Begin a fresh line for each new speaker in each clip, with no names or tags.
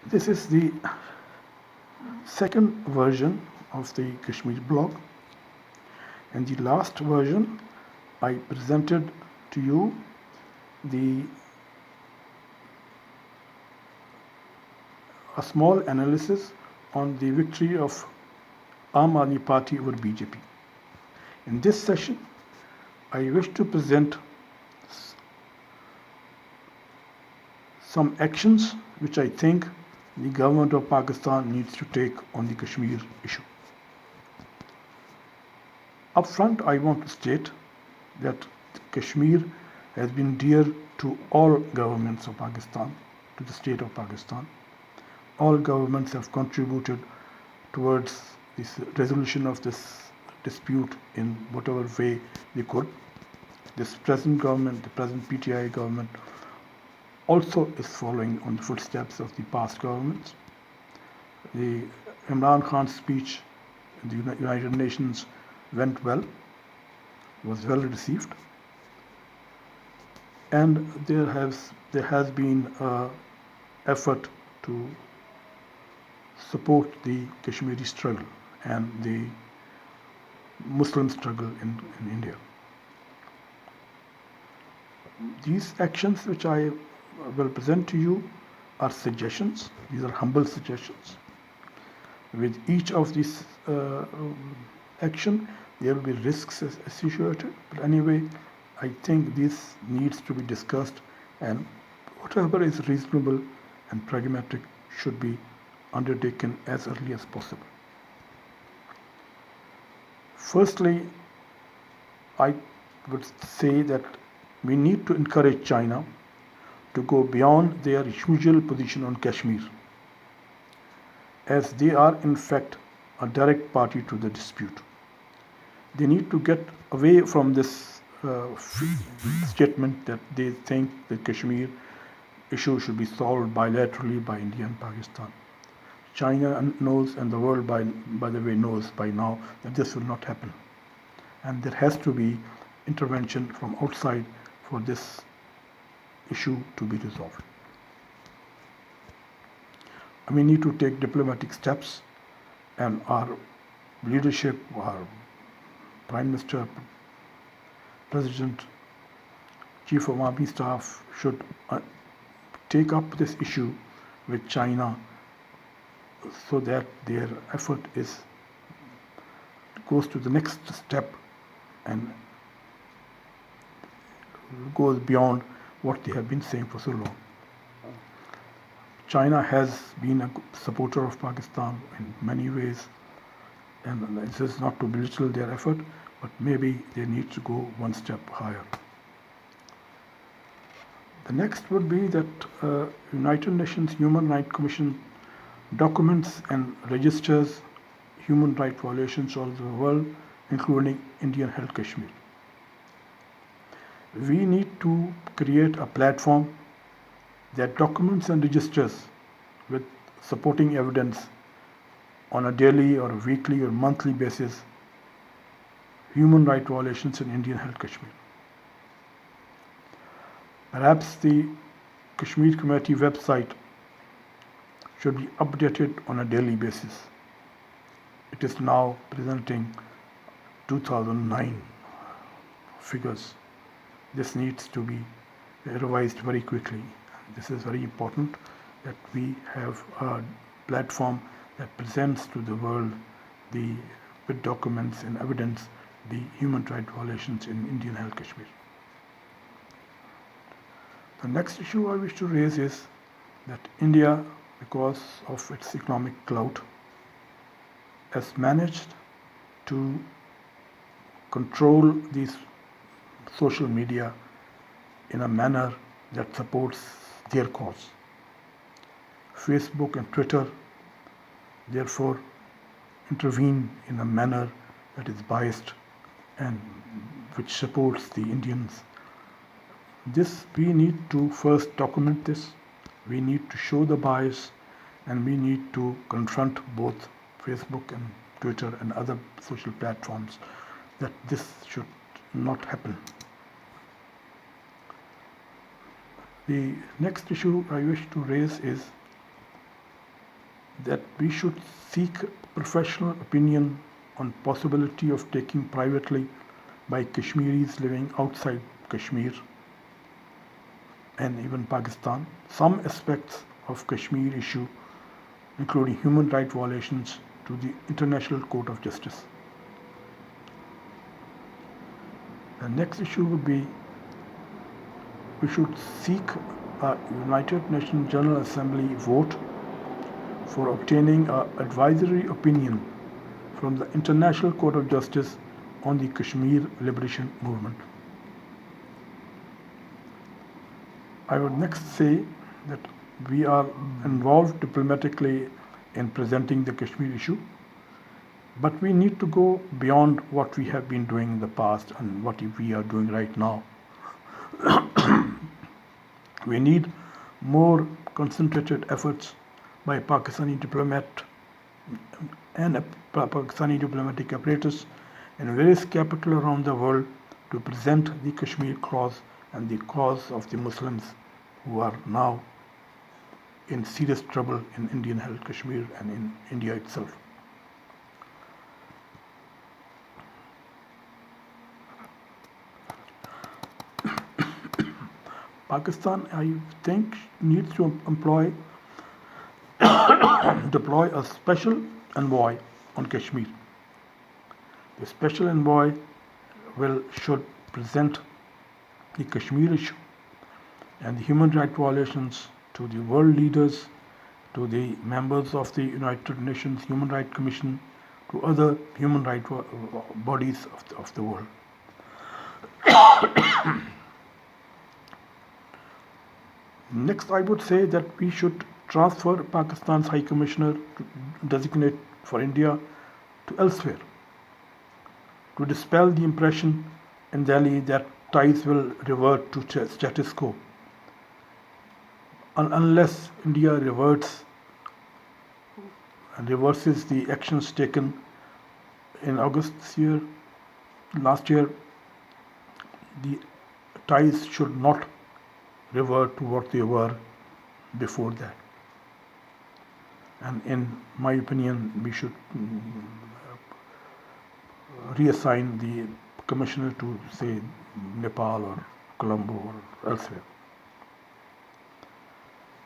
This is the second version of the Kashmir blog. In the last version, I presented to you the a small analysis on the victory of Aam Aadmi Party over BJP. In this session, I wish to present some actions which I think the government of Pakistan needs to take on the Kashmir issue. Up front, I want to state that Kashmir has been dear to all governments of Pakistan, to the state of Pakistan. All governments have contributed towards this resolution of this dispute in whatever way they could. This present government, the present PTI government, also is following on the footsteps of the past governments. The Imran Khan's speech in the United Nations went well, was well received, and there has been an effort to support the Kashmiri struggle and the Muslim struggle in India. These actions which I will present to you are suggestions. These are humble suggestions. With each of these action, there will be risks associated. But anyway, I think this needs to be discussed, and whatever is reasonable and pragmatic should be undertaken as early as possible. Firstly, I would say that we need to encourage China to go beyond their usual position on Kashmir, as they are in fact a direct party to the dispute. They need to get away from this statement that they think the Kashmir issue should be solved bilaterally by India and Pakistan. China knows, and the world by the way knows by now, that this will not happen, and there has to be intervention from outside for this issue to be resolved. We need to take diplomatic steps, and our leadership, our Prime Minister, President, Chief of Army Staff should take up this issue with China so that their effort goes to the next step and goes beyond what they have been saying for so long. China has been a supporter of Pakistan in many ways, and this is not to belittle their effort, but maybe they need to go one step higher. The next would be that United Nations Human Rights Commission documents and registers human rights violations all over the world, including Indian-held Kashmir. We need to create a platform that documents and registers with supporting evidence on a daily or a weekly or monthly basis human rights violations in Indian-held Kashmir. Perhaps the Kashmir Committee website should be updated on a daily basis. It is now presenting 2009 figures. This needs to be revised very quickly. This is very important that we have a platform that presents to the world with documents and evidence the human rights violations in Indian-held Kashmir. The next issue I wish to raise is that India, because of its economic clout, has managed to control these social media in a manner that supports their cause. Facebook and Twitter, therefore, intervene in a manner that is biased and which supports the Indians. We need to first document this, we need to show the bias, and we need to confront both Facebook and Twitter and other social platforms that this should not happen. The next issue I wish to raise is that we should seek professional opinion on possibility of taking privately by Kashmiris living outside Kashmir and even Pakistan some aspects of Kashmir issue, including human rights violations, to the International Court of Justice. The next issue would be we should seek a United Nations General Assembly vote for obtaining an advisory opinion from the International Court of Justice on the Kashmir Liberation Movement. I would next say that we are involved diplomatically in presenting the Kashmir issue, but we need to go beyond what we have been doing in the past and what we are doing right now. We need more concentrated efforts by Pakistani diplomat and Pakistani diplomatic apparatus in various capitals around the world to present the Kashmir cause and the cause of the Muslims who are now in serious trouble in Indian-held Kashmir and in India itself. Pakistan, I think, needs to deploy a special envoy on Kashmir. The special envoy should present the Kashmir issue and the human rights violations to the world leaders, to the members of the United Nations Human Rights Commission, to other human rights bodies of the world. Next, I would say that we should transfer Pakistan's High Commissioner designate for India to elsewhere to dispel the impression in Delhi that ties will revert to status quo. Unless India reverses the actions taken in August last year, the ties should not revert to what they were before that. And in my opinion, we should reassign the commissioner to, say, Nepal or Colombo or elsewhere.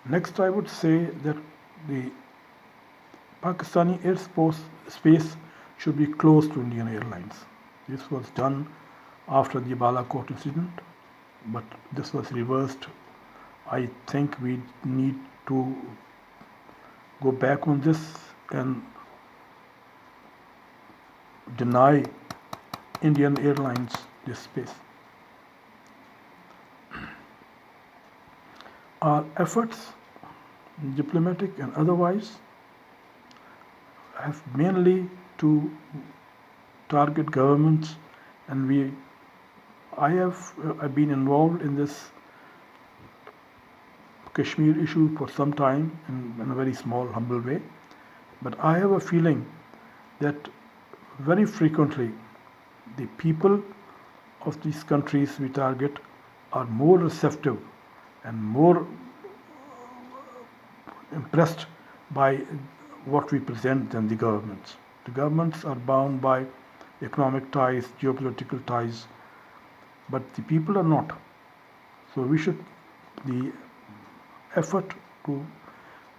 Next, I would say that the Pakistani airspace should be closed to Indian Airlines. This was done after the Balakot incident, but this was reversed. I think we need to go back on this and deny Indian Airlines this space. Our efforts, diplomatic and otherwise, have mainly to target governments, and I've been involved in this Kashmir issue for some time in a very small, humble way. But I have a feeling that very frequently the people of these countries we target are more receptive and more impressed by what we present than the governments. The governments are bound by economic ties, geopolitical ties, but the people are not. So the effort to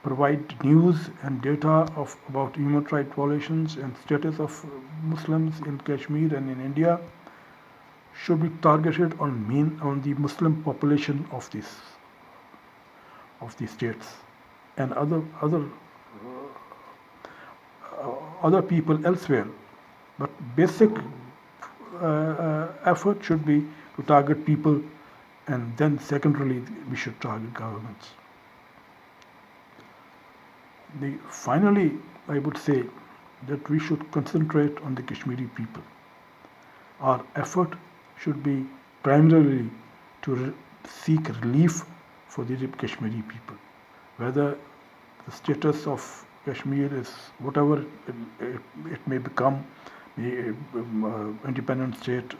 provide news and data about human rights violations and status of Muslims in Kashmir and in India should be targeted on the Muslim population of these states, and other people elsewhere. But basic effort should be to target people, and then secondarily we should target governments. Finally, I would say that we should concentrate on the Kashmiri people. Our effort should be primarily to seek relief for the Kashmiri people. Whether the status of Kashmir is whatever it may become, independent state,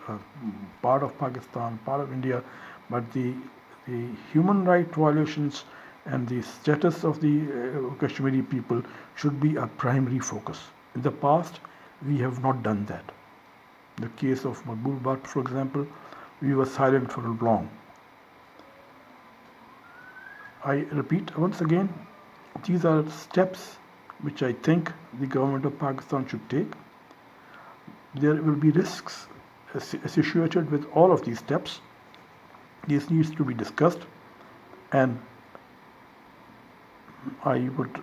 part of Pakistan, part of India, but the human rights violations and the status of the Kashmiri people should be a primary focus. In the past, we have not done that. The case of Maqbul Bhatt, for example, we were silent for long. I repeat once again, these are steps which I think the government of Pakistan should take. There will be risks associated with all of these steps. This needs to be discussed, and I would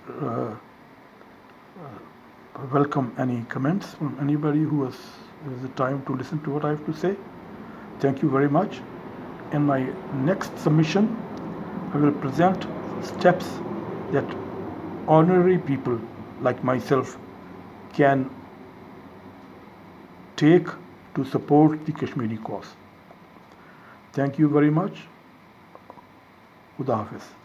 welcome any comments from anybody who has the time to listen to what I have to say. Thank you very much. In my next submission, I will present steps that ordinary people like myself can take to support the Kashmiri cause. Thank you very much. Khuda Hafiz.